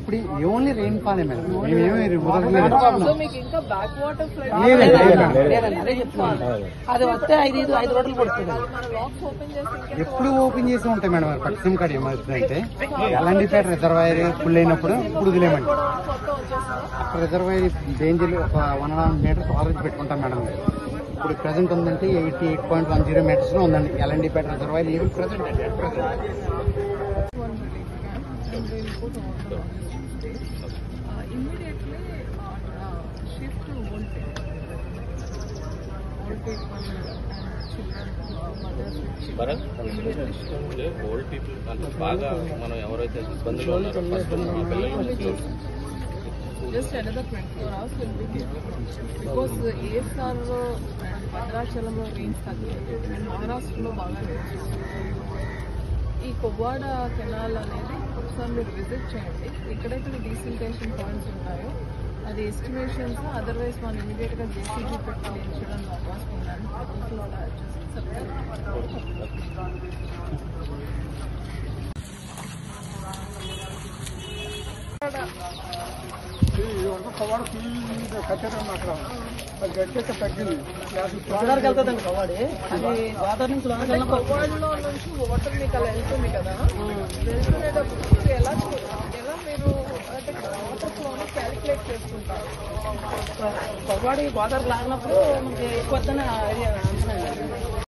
ఇప్పుడు only rain fall madam. మేమేమి అది వస్తే 5 రోడ్లు పడుతుంది. ఎప్పుడు ఓపెన్ చేసి ఉంటాయి మేడం. పట్టిసం కాడ ఏమవుతుందంటే ఎల్ఎన్డిపేట రిజర్వాయర్ ఫుల్ అయినప్పుడు ఇప్పుడు వదిలేమండి. రిజర్వాయర్ డేంజర్ ఒక 1.5 మీటర్స్ ఆరెంజ్ పెట్టుకుంటాం మేడం. ఇప్పుడు ప్రెసెంట్ ఉందంటే 88.10 మీటర్స్ లో ఉందండి ఎల్ఎన్డిపేట reservoir. Even present old people అంటే బాగా మనం ఎవరైతే ఇబ్బందులు ఉన్నారో ఫస్ట్ మా పిల్లలు just another 24 hours will be here because ASR and భద్రాచలంలో రెయిన్స్ తగ్గలేదు అండ్ మహారాష్ట్రలో బాగా రెయిన్స్. ఈ కొవ్వాడ కెనాల్ అనేది ఒకసారి మీరు విజిట్ చేయండి. ఎక్కడైతే డీసిల్టేషన్ పాయింట్స్ ఉంటాయో అది ఎస్టిమేషన్స్, అదర్వైజ్ మనం ఇమీడియట్ గా జేసీబీ పెట్టి ఎంచడానికి అవకాశం ఉందని ప్రభుత్వంలో వెళ్తుందండి కవాడి. అది గోదావరి నుంచి కొవ్వాడలో నుంచి వాటర్ మీకు అలా వెళ్తుంది కదా, వెళ్తునేటప్పుడు ఎలా మీరు అంటే వాటర్ ఫ్లోని క్యాలిక్యులేట్ చేసుకుంటారు. కొవ్వాడి గోదావరి లాగినప్పుడు మనకి ఎక్కువ ఐడియా అంటున్నాయి.